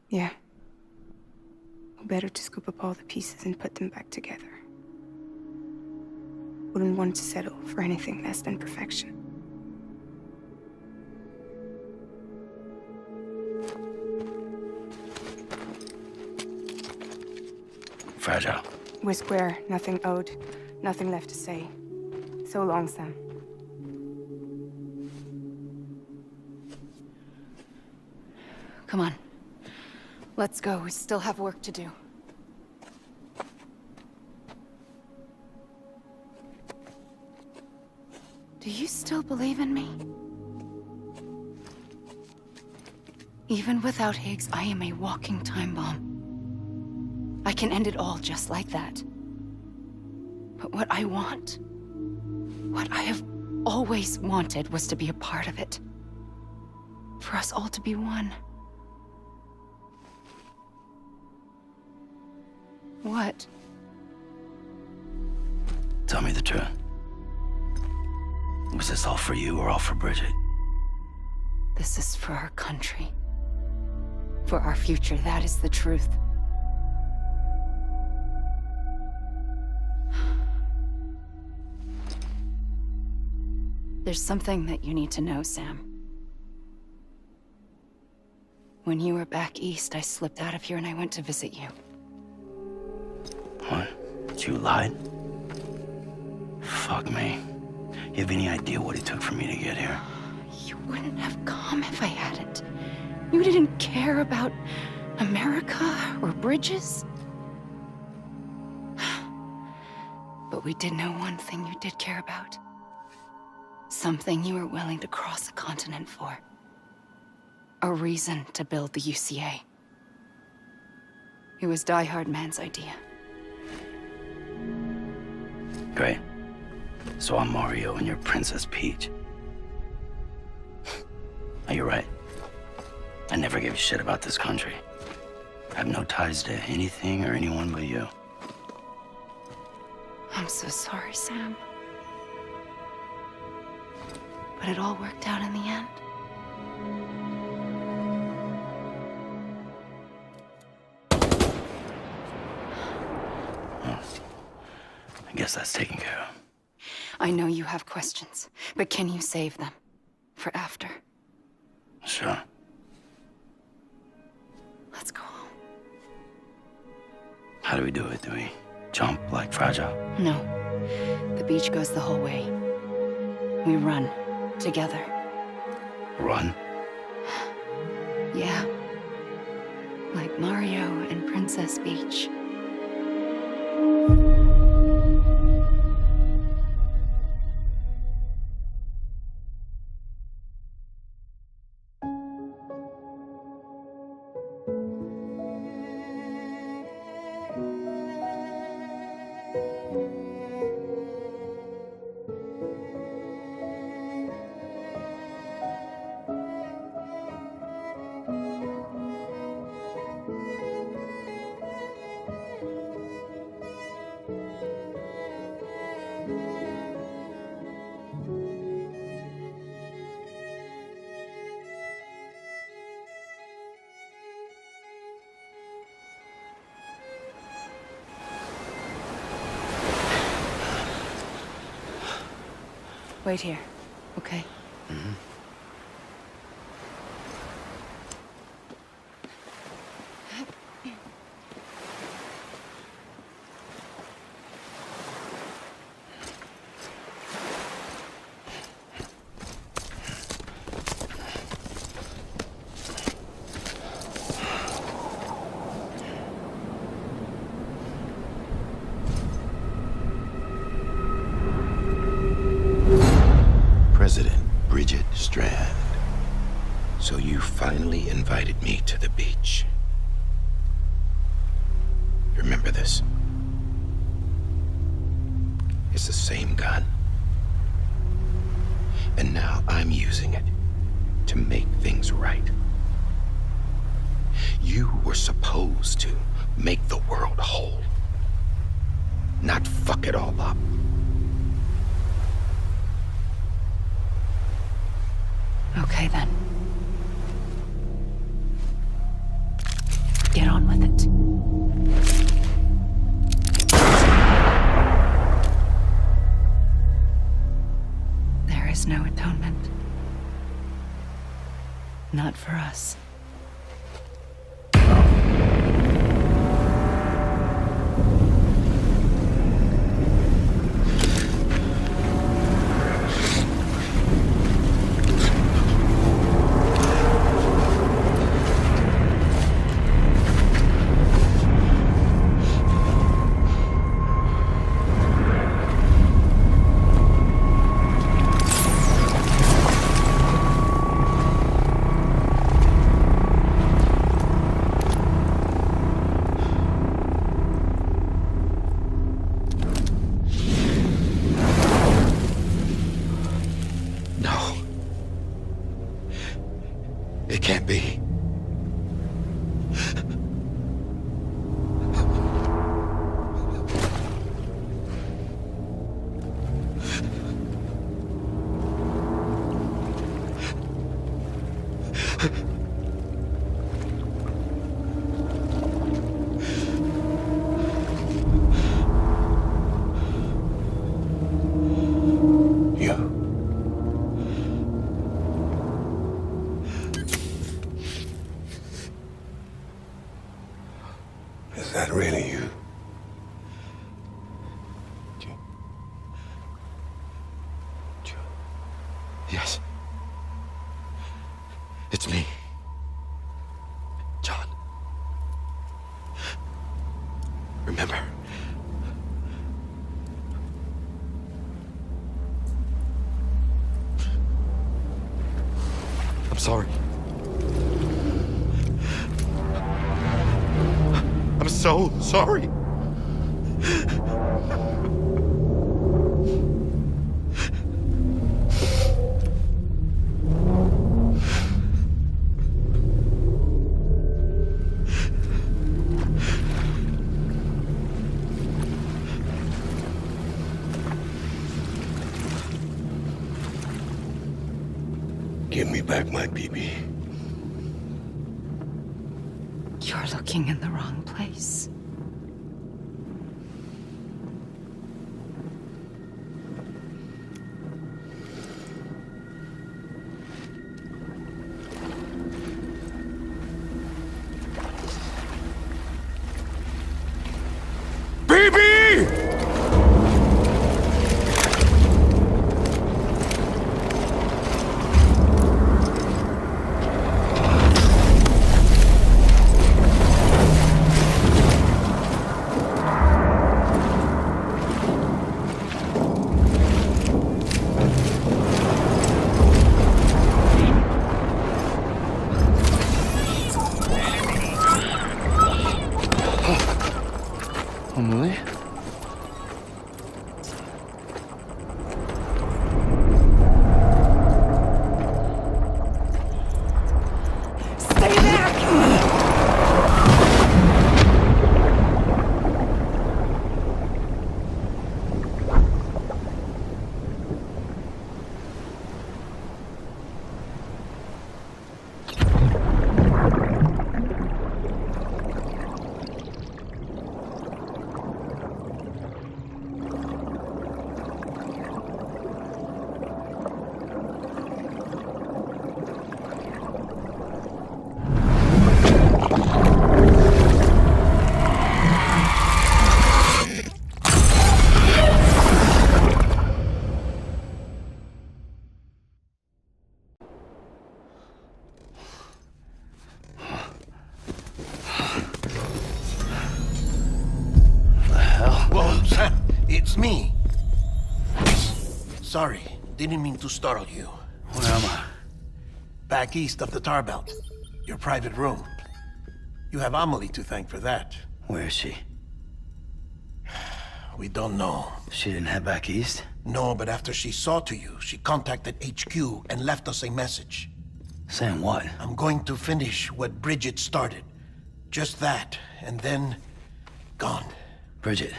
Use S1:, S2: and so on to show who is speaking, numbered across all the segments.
S1: Yeah. Better to scoop up all the pieces and put them back together. Wouldn't want to settle for anything less than perfection.
S2: Fragile.
S1: We're square, nothing owed, nothing left to say. So long, Sam.
S3: Come on. Let's go. We still have work to do. Do you still believe in me? Even without Higgs, I am a walking time bomb. I can end it all just like that. But what I want, what I have always wanted, was to be a part of it. For us all to be one. What?
S2: Tell me the truth. Was this all for you or all for Bridget?
S3: This is for our country. For our future, that is the truth. There's something that you need to know, Sam. When you were back east, I slipped out of here and I went to visit you.
S2: What? You lied? Fuck me. You have any idea what it took for me to get here?
S3: You wouldn't have come if I hadn't. You didn't care about America or bridges. But we did know one thing you did care about. Something you were willing to cross a continent for. A reason to build the UCA. It was Die Hard Man's idea.
S2: Great. So I'm Mario and you're Princess Peach. Now you're right. I never gave a shit about this country. I have no ties to anything or anyone but you.
S3: I'm so sorry, Sam. But it all worked out in the end.
S2: Well, I guess that's taken care of.
S3: I know you have questions, but can you save them? For after?
S2: Sure.
S3: Let's go home.
S2: How do we do it? Do we jump like Fragile?
S3: No. The beach goes the whole way. We run. Together.
S2: Run?
S3: Yeah. Like Mario and Princess Peach. Wait here, okay?
S2: Mm-hmm.
S4: President Bridget Strand. So you finally invited me to the beach. Remember this? It's the same gun. And now I'm using it to make things right. You were supposed to make the world whole, not fuck it all up.
S3: Okay, then. not for us.
S4: It can't be. Is that really you? Yes. It's me. John. Remember. I'm sorry. I'm so sorry. Give me back my BB.
S3: You're looking in the wrong place.
S2: Emily?
S1: Stay back!
S5: Whoa, Sam, it's me. Sorry, didn't mean to startle you.
S2: Where am I?
S5: Back east of the tar belt. Your private room. You have Amelie to thank for that.
S2: Where is she?
S5: We don't know.
S2: She didn't head back east?
S5: No, but after she saw to you, she contacted HQ and left us a message.
S2: Saying what?
S5: I'm going to finish what Bridget started. Just that, and then... gone.
S2: Bridget.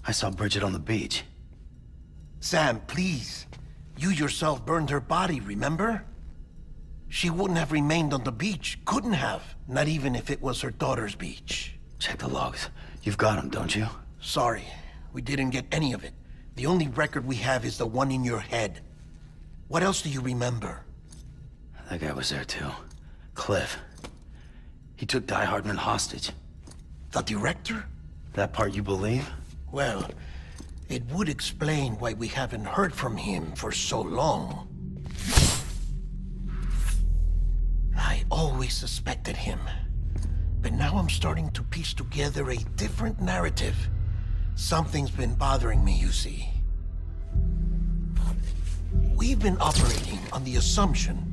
S2: I saw Bridget on the beach.
S5: Sam, please. You yourself burned her body, remember? She wouldn't have remained on the beach. Couldn't have. Not even if it was her daughter's beach.
S2: Check the logs. You've got them, don't you?
S5: Sorry. We didn't get any of it. The only record we have is the one in your head. What else do you remember?
S2: That guy was there too. Cliff. He took Die Hardman hostage.
S5: The director?
S2: That part you believe?
S5: Well, it would explain why we haven't heard from him for so long. I always suspected him. But now I'm starting to piece together a different narrative. Something's been bothering me, you see. We've been operating on the assumption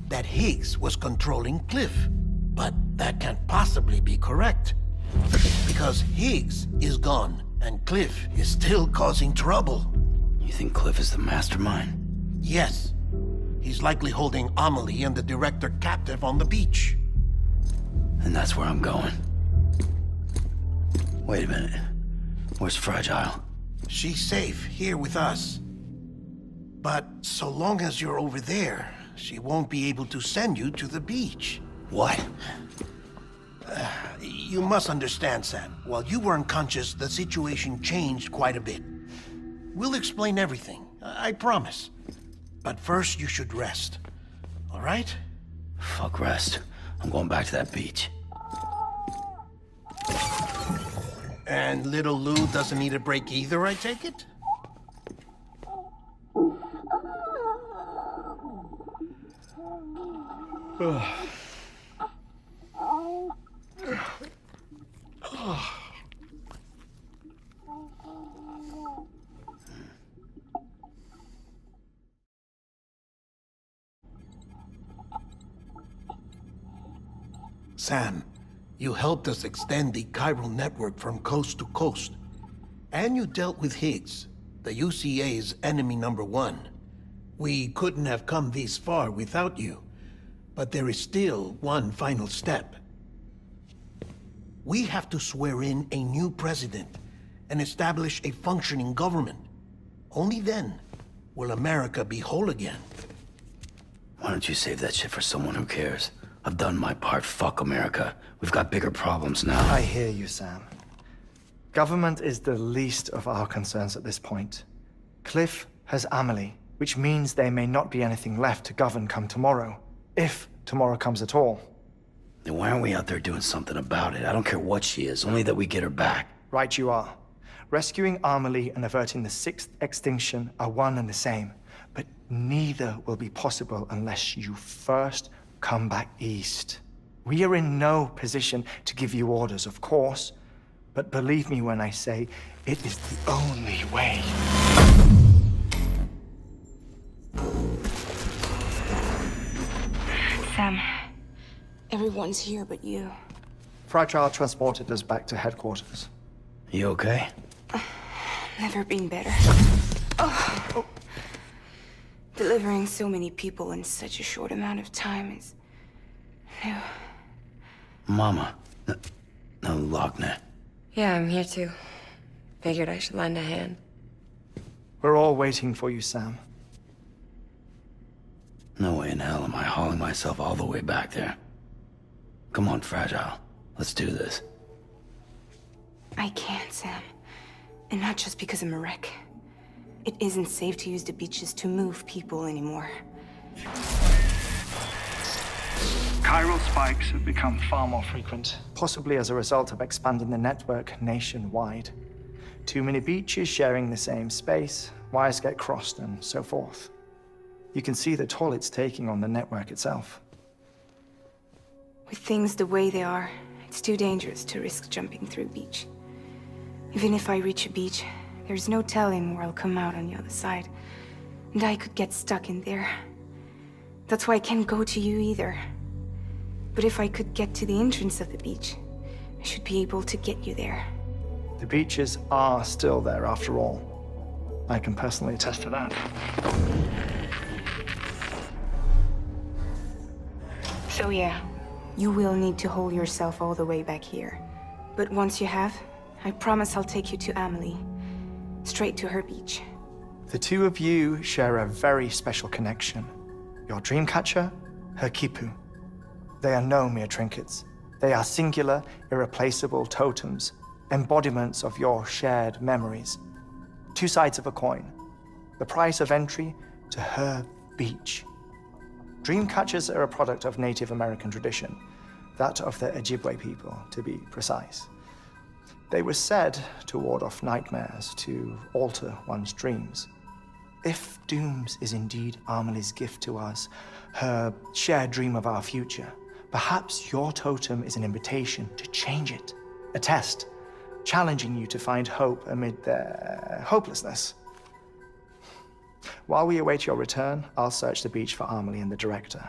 S5: that Higgs was controlling Cliff. But that can't possibly be correct. Because Higgs is gone, and Cliff is still causing trouble.
S2: You think Cliff is the mastermind?
S5: Yes. He's likely holding Amelie and the director captive on the beach.
S2: And that's where I'm going. Wait a minute. Where's Fragile?
S5: She's safe here with us. But so long as you're over there, she won't be able to send you to the beach.
S2: What?
S5: You must understand, Sam. While you were unconscious, the situation changed quite a bit. We'll explain everything, I promise. But first, you should rest. All right?
S2: Fuck rest. I'm going back to that beach.
S5: And little Lou doesn't need a break either, I take it? Sam, you helped us extend the chiral network from coast to coast. And you dealt with Higgs, the UCA's enemy #1. We couldn't have come this far without you. But there is still one final step. We have to swear in a new president and establish a functioning government. Only then will America be whole again.
S2: Why don't you save that shit for someone who cares? I've done my part. Fuck America. We've got bigger problems now.
S6: I hear you, Sam. Government is the least of our concerns at this point. Cliff has Amelie, which means there may not be anything left to govern come tomorrow. If tomorrow comes at all.
S2: Then why aren't we out there doing something about it? I don't care what she is, only that we get her back.
S6: Right you are. Rescuing Amelie and averting the 6th extinction are one and the same. But neither will be possible unless you first come back east. We are in no position to give you orders, of course. But believe me when I say, it is the only way.
S1: Sam, everyone's here but you.
S6: Fragile transported us back to headquarters.
S2: You okay?
S1: Never been better. Oh. Delivering so many people in such a short amount of time is new.
S2: Mama. No, Lochner.
S7: Yeah, I'm here too. Figured I should lend a hand.
S6: We're all waiting for you, Sam.
S2: No way in hell am I hauling myself all the way back there. Come on, Fragile. Let's do this.
S1: I can't, Sam. And not just because I'm a wreck. It isn't safe to use the beaches to move people anymore.
S8: Chiral spikes have become far more frequent.
S6: Possibly as a result of expanding the network nationwide. Too many beaches sharing the same space, wires get crossed, and so forth. You can see the toll it's taking on the network itself.
S1: With things the way they are, it's too dangerous to risk jumping through a beach. Even if I reach a beach, there's no telling where I'll come out on the other side. And I could get stuck in there. That's why I can't go to you either. But if I could get to the entrance of the beach, I should be able to get you there.
S6: The beaches are still there after all. I can personally attest to that.
S1: So yeah, you will need to hold yourself all the way back here. But once you have, I promise I'll take you to Amelie. Straight to her beach.
S6: The two of you share a very special connection. Your dreamcatcher, her quipu. They are no mere trinkets. They are singular, irreplaceable totems, embodiments of your shared memories. Two sides of a coin. The price of entry to her beach. Dream catchers are a product of Native American tradition, that of the Ojibwe people, to be precise. They were said to ward off nightmares, to alter one's dreams. If Dooms is indeed Amelie's gift to us, her shared dream of our future, perhaps your totem is an invitation to change it, a test, challenging you to find hope amid their hopelessness. While we await your return, I'll search the beach for Amelie and the director.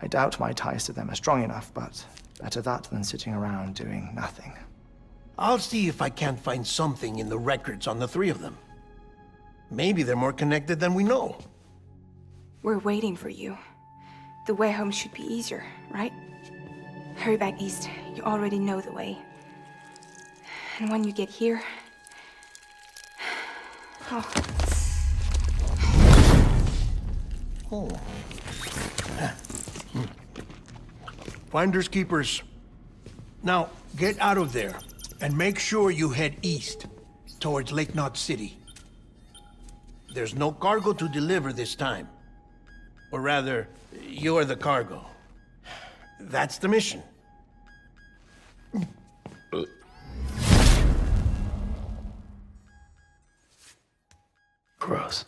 S6: I doubt my ties to them are strong enough, but better that than sitting around doing nothing.
S5: I'll see if I can't find something in the records on the three of them. Maybe they're more connected than we know.
S1: We're waiting for you. The way home should be easier, right? Hurry back east. You already know the way. And when you get here... Oh.
S5: Oh. Finders keepers. Now, get out of there, and make sure you head east, towards Lake Knot City. There's no cargo to deliver this time. Or rather, you're the cargo. That's the mission.
S2: Gross.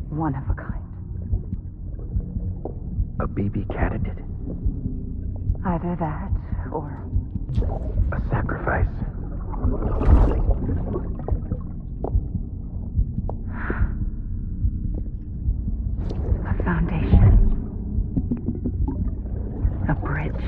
S3: One of a kind.
S4: A baby candidate?
S3: Either that, or...
S4: A sacrifice?
S3: A foundation. A bridge.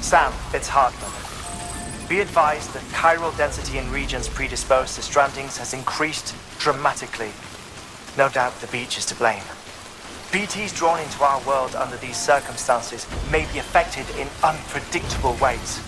S6: Sam, it's Hartman. Be advised that chiral density in regions predisposed to strandings has increased dramatically. No doubt the beach is to blame. BTs drawn into our world under these circumstances may be affected in unpredictable ways.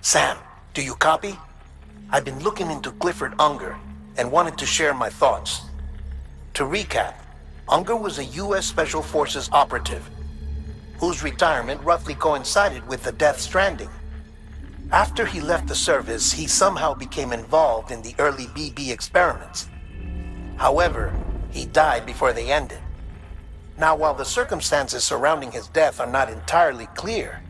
S5: Sam, do you copy? I've been looking into Clifford Unger and wanted to share my thoughts. To recap, Unger was a U.S. Special Forces operative whose retirement roughly coincided with the Death Stranding. After he left the service, he somehow became involved in the early BB experiments. However, he died before they ended. Now, while the circumstances surrounding his death are not entirely clear,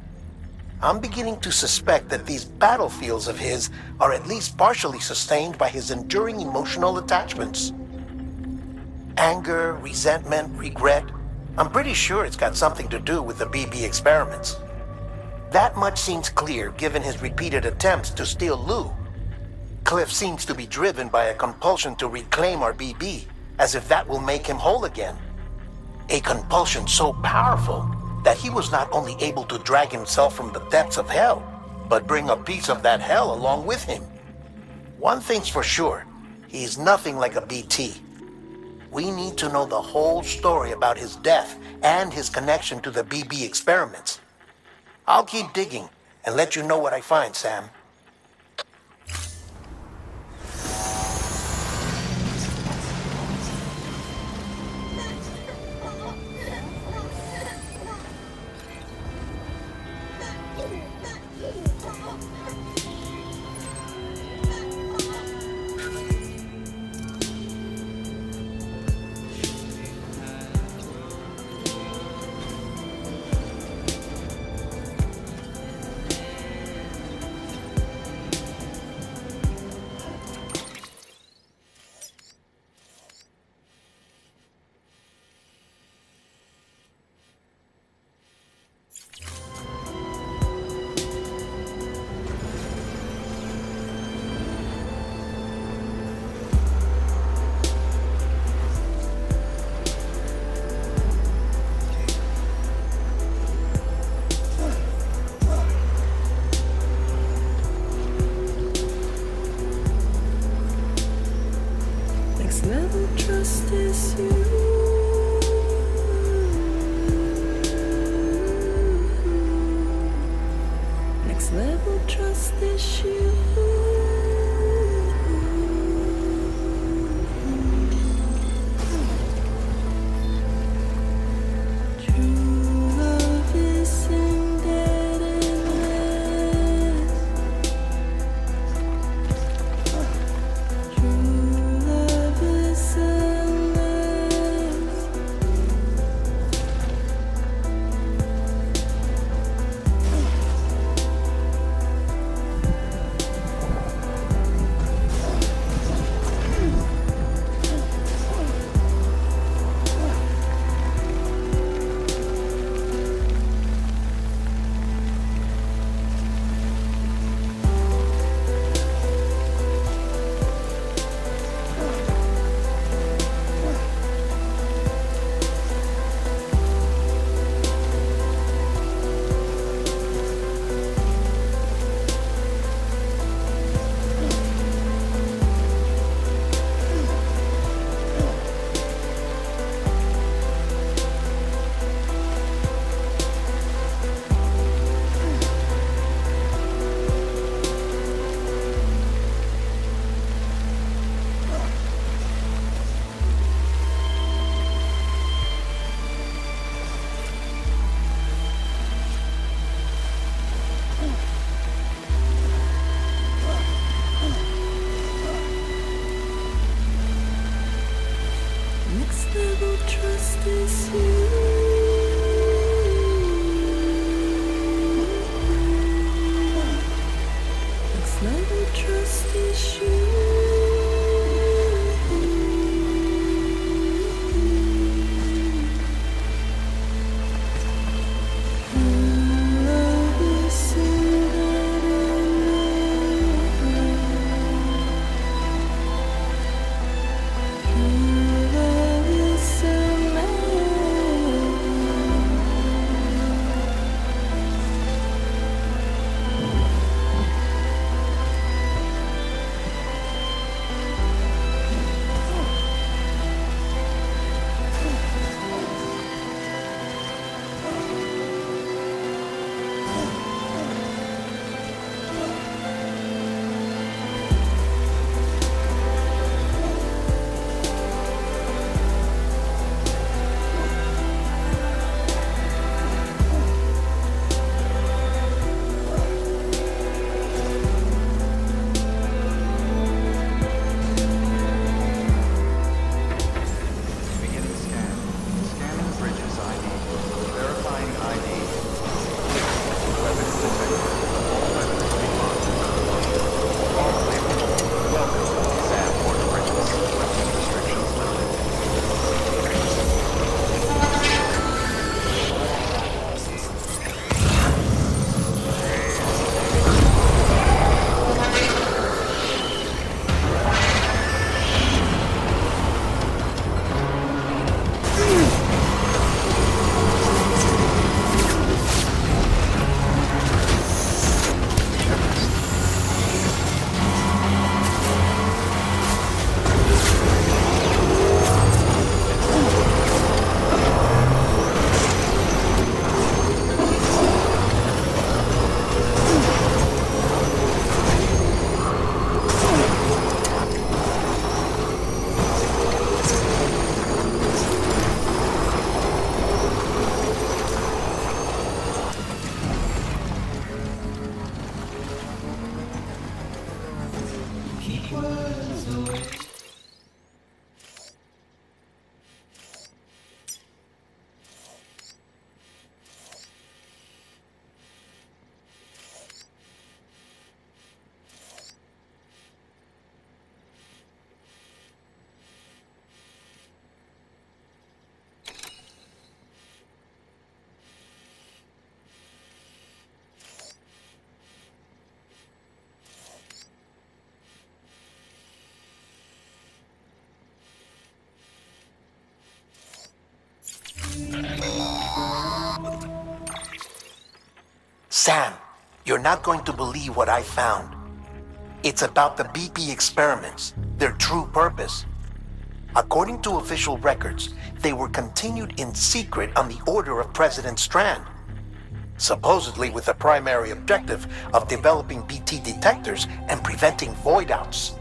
S5: I'm beginning to suspect that these battlefields of his are at least partially sustained by his enduring emotional attachments. Anger, resentment, regret. I'm pretty sure it's got something to do with the BB experiments. That much seems clear given his repeated attempts to steal Lou. Cliff seems to be driven by a compulsion to reclaim our BB, as if that will make him whole again. A compulsion so powerful that he was not only able to drag himself from the depths of hell, but bring a piece of that hell along with him. One thing's for sure, he's nothing like a BT. We need to know the whole story about his death and his connection to the BB experiments. I'll keep digging and let you know what I find, Sam. Sam, you're not going to believe what I found. It's about the BP experiments, their true purpose. According to official records, they were continued in secret on the order of President Strand, supposedly with the primary objective of developing BT detectors and preventing voidouts.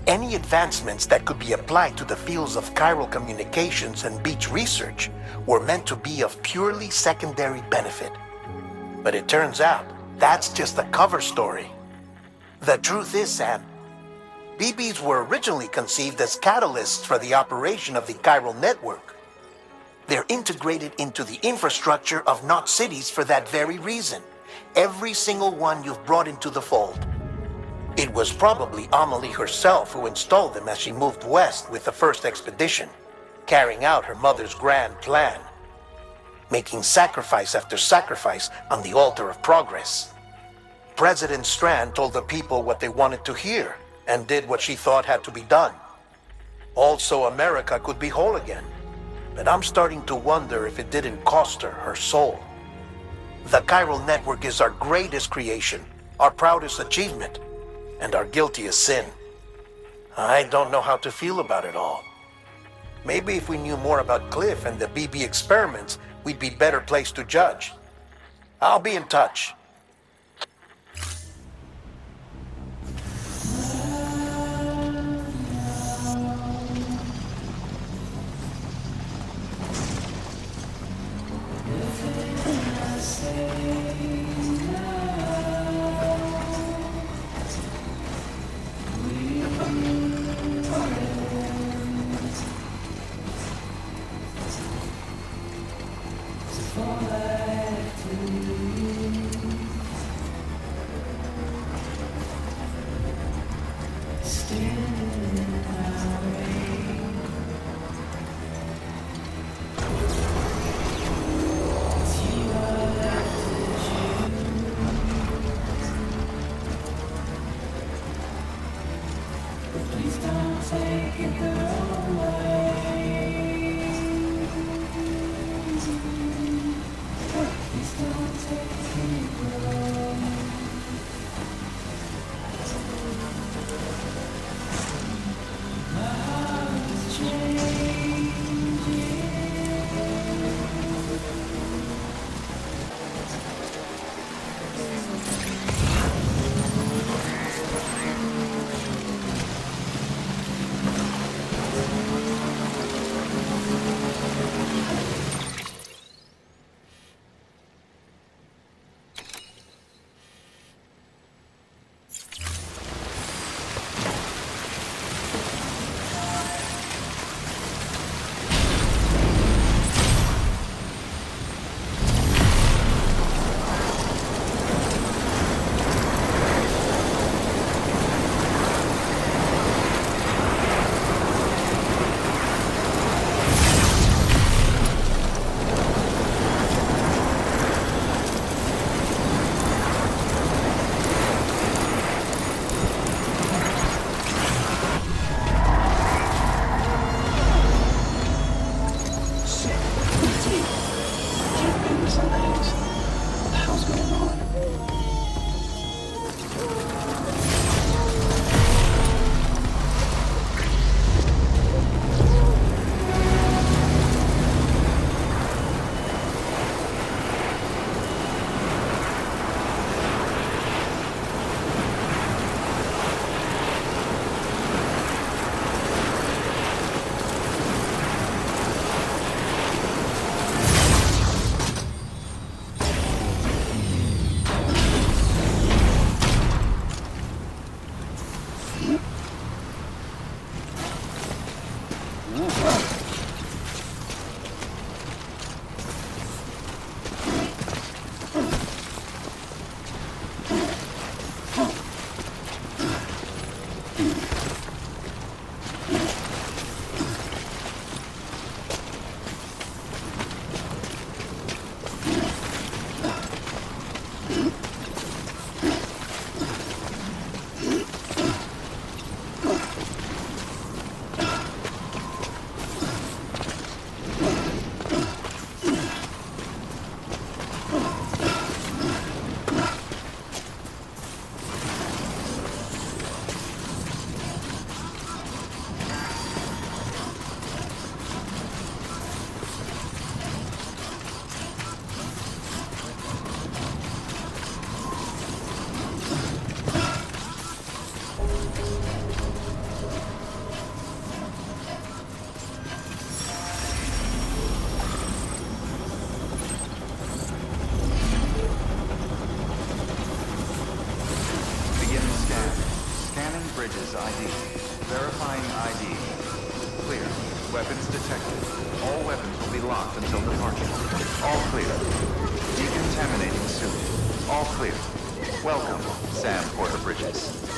S5: Any advancements that could be applied to the fields of chiral communications and beach research were meant to be of purely secondary benefit. But it turns out, that's just a cover story. The truth is, Sam, BBs were originally conceived as catalysts for the operation of the chiral network. They're integrated into the infrastructure of Knot cities for that very reason. Every single one you've brought into the fold. It was probably Amelie herself who installed them as she moved west with the first expedition, carrying out her mother's grand plan, making sacrifice after sacrifice on the altar of progress. President Strand told the people what they wanted to hear and did what she thought had to be done. Also, America could be whole again. But I'm starting to wonder if it didn't cost her her soul. The chiral network is our greatest creation, our proudest achievement, and our guiltiest sin. I don't know how to feel about it all. Maybe if we knew more about Cliff and the BB experiments, we'd be better placed to judge. I'll be in touch.
S9: ID. Verifying ID. Clear. Weapons detected. All weapons will be locked until departure. All clear. Decontaminating suit. All clear. Welcome, Sam Porter Bridges.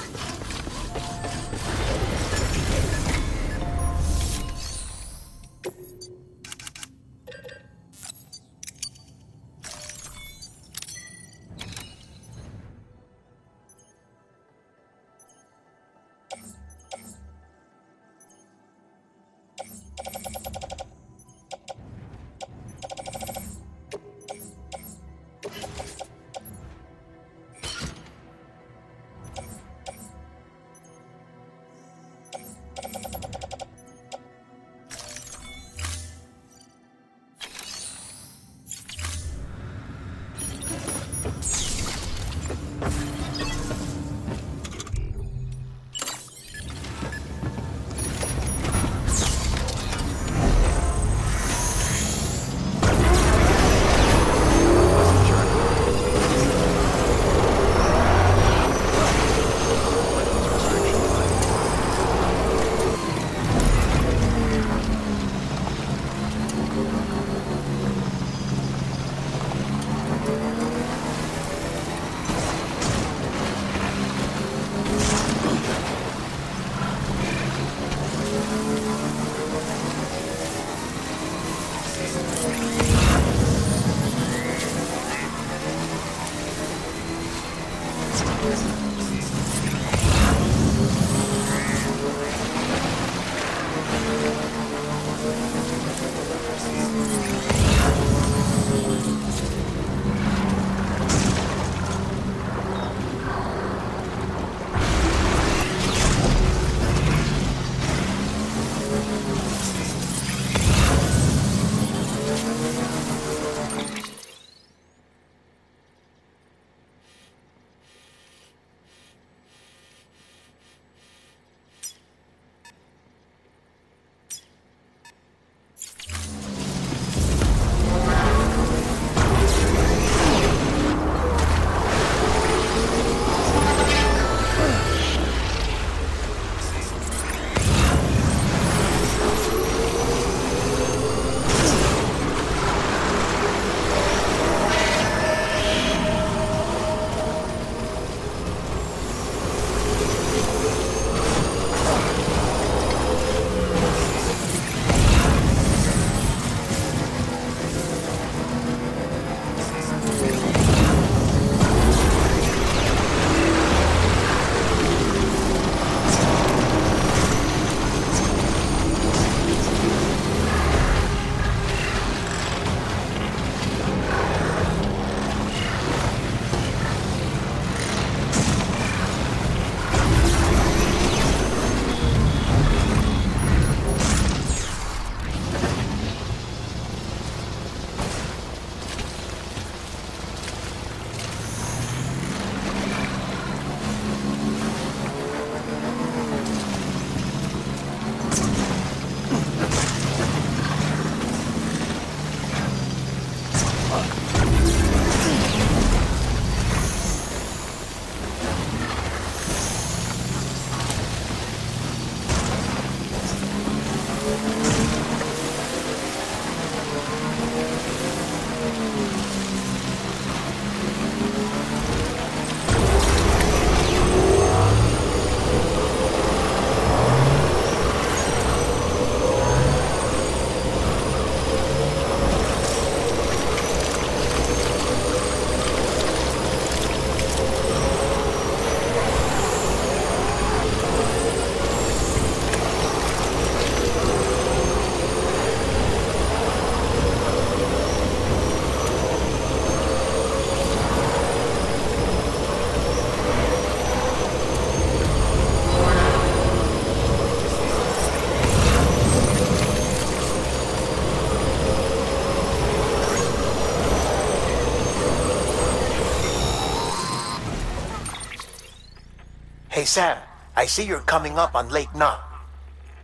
S5: Hey, Sam, I see you're coming up on Lake Knot.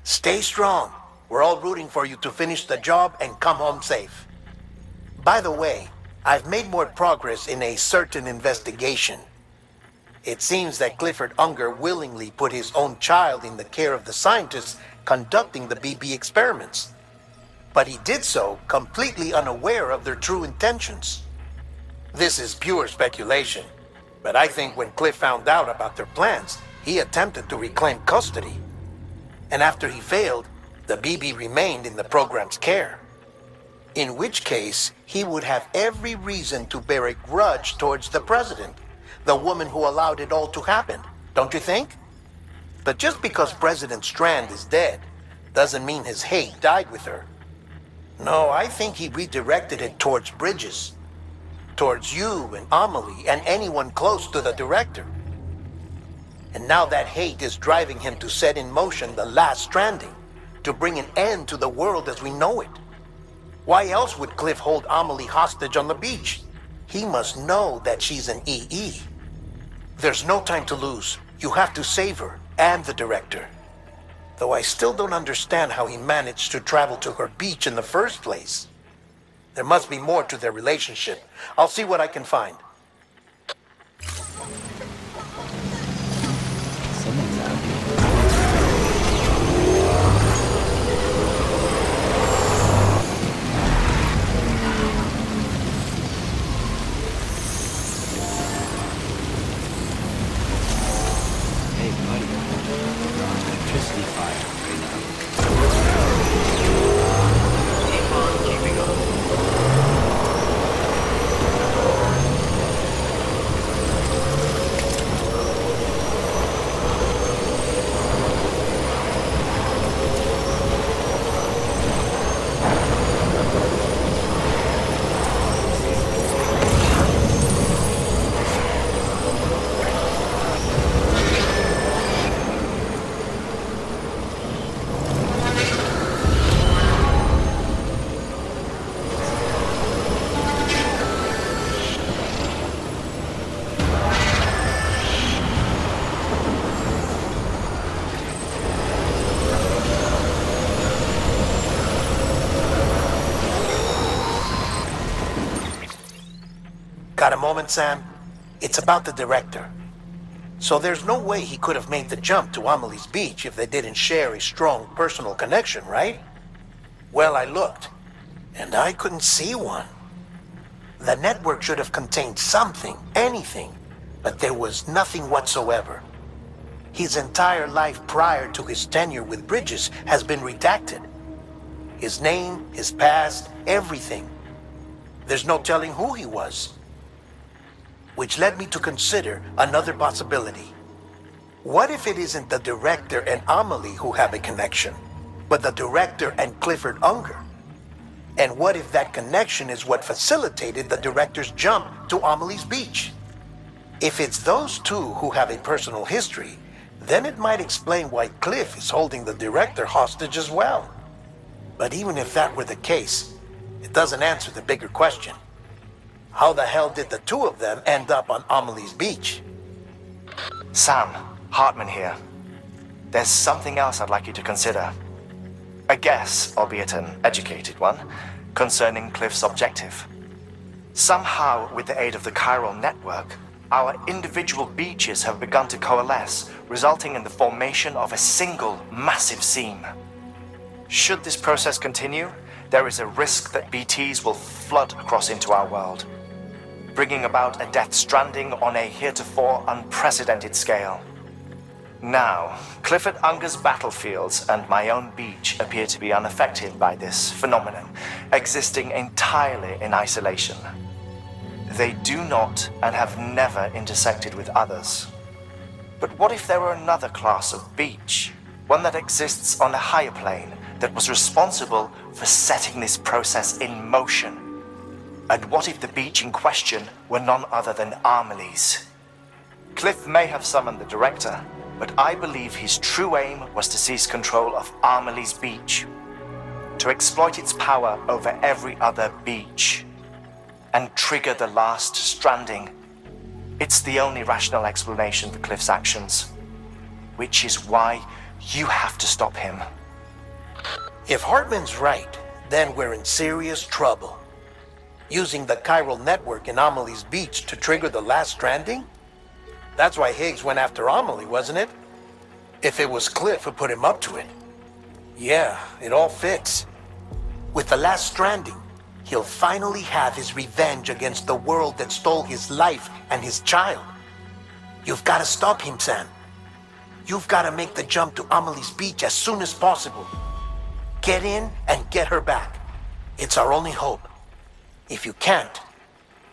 S5: Stay strong. We're all rooting for you to finish the job and come home safe. By the way, I've made more progress in a certain investigation. It seems that Clifford Unger willingly put his own child in the care of the scientists conducting the BB experiments. But he did so completely unaware of their true intentions. This is pure speculation, but I think when Cliff found out about their plans, he attempted to reclaim custody. And after he failed, the BB remained in the program's care. In which case, he would have every reason to bear a grudge towards the president, the woman who allowed it all to happen, don't you think? But just because President Strand is dead, doesn't mean his hate died with her. No, I think he redirected it towards Bridges. Towards you and Amelie and anyone close to the director. And now that hate is driving him to set in motion the last stranding, to bring an end to the world as we know it. Why else would Cliff hold Amelie hostage on the beach? He must know that she's an EE. There's no time to lose. You have to save her and the director. Though I still don't understand how he managed to travel to her beach in the first place. There must be more to their relationship. I'll see what I can find.
S2: Someone's out here. Hey, buddy. We're on electricity fire right now. Keep on keeping on.
S5: Got a moment, Sam? It's about the director. So there's no way he could have made the jump to Amelie's beach if they didn't share a strong personal connection, right? Well, I looked, and I couldn't see one. The network should have contained something, anything, but there was nothing whatsoever. His entire life prior to his tenure with Bridges has been redacted. His name, his past, everything. There's no telling who he was. Which led me to consider another possibility. What if it isn't the director and Amelie who have a connection, but the director and Clifford Unger? And what if that connection is what facilitated the director's jump to Amelie's beach? If it's those two who have a personal history, then it might explain why Cliff is holding the director hostage as well. But even if that were the case, it doesn't answer the bigger question. How the hell did the two of them end up on Amelie's beach?
S6: Sam, Hartman here. There's something else I'd like you to consider. A guess, albeit an educated one, concerning Cliff's objective. Somehow, with the aid of the chiral network, our individual beaches have begun to coalesce, resulting in the formation of a single massive seam. Should this process continue, there is a risk that BTs will flood across into our world, bringing about a Death Stranding on a heretofore unprecedented scale. Now, Clifford Unger's battlefields and my own beach appear to be unaffected by this phenomenon, existing entirely in isolation. They do not and have never intersected with others. But what if there were another class of beach, one that exists on a higher plane, that was responsible for setting this process in motion? And what if the beach in question were none other than Amelie's? Cliff may have summoned the director, but I believe his true aim was to seize control of Amelie's beach, to exploit its power over every other beach, and trigger the last stranding. It's the only rational explanation for Cliff's actions, which is why you have to stop him.
S5: If Hartman's right, then we're in serious trouble. Using the chiral network in Amelie's beach to trigger the last stranding? That's why Higgs went after Amelie, wasn't it? If it was Cliff who put him up to it. Yeah, it all fits. With the last stranding, he'll finally have his revenge against the world that stole his life and his child. You've got to stop him, Sam. You've got to make the jump to Amelie's beach as soon as possible. Get in and get her back. It's our only hope. If you can't,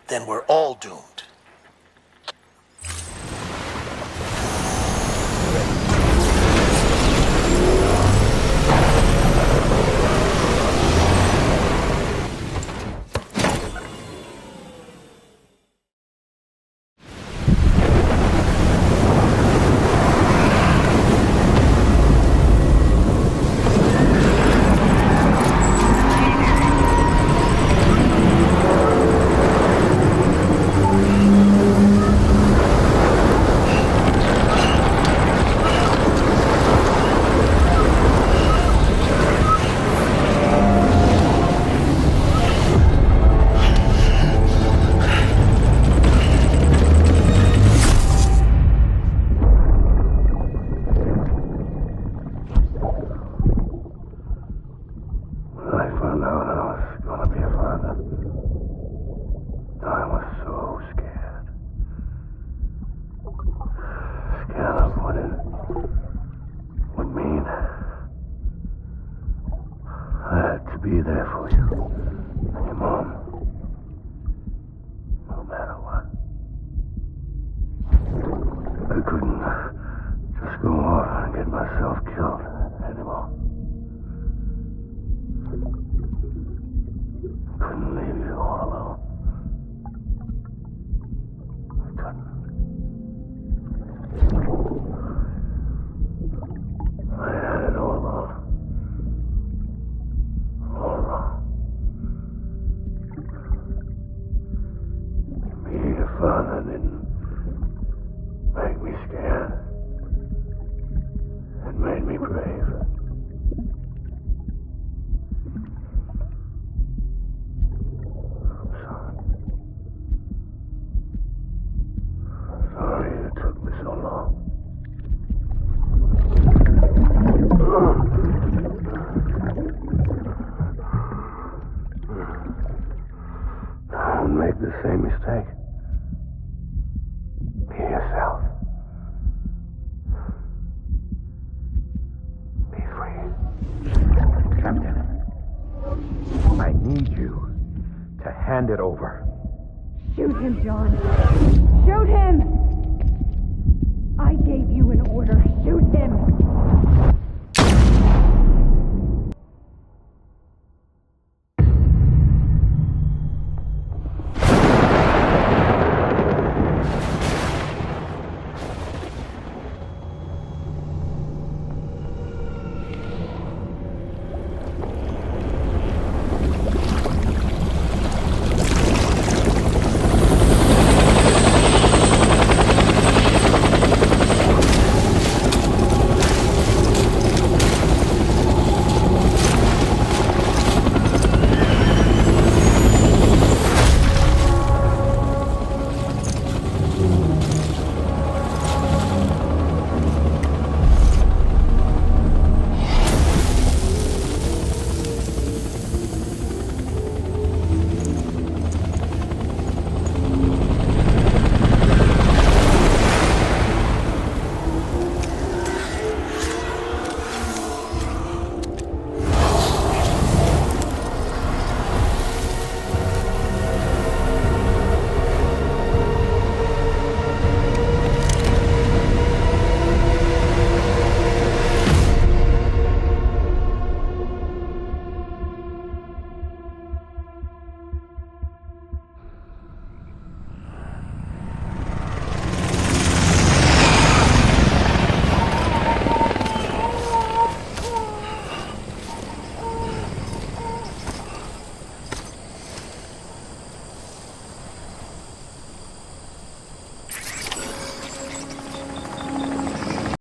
S5: then we're all doomed.
S4: Be there for you, and your mom, no matter what. I couldn't just go off and get myself killed anymore. I couldn't leave you all alone. I couldn't. I had it all wrong. Father didn't make me scared. It made me brave. I'm sorry. I'm sorry it took me so long. Don't make the same mistake. Be yourself. Be free.
S10: Captain, I need you to hand it over.
S11: Shoot him, John. Shoot him! I gave you an order. Shoot him!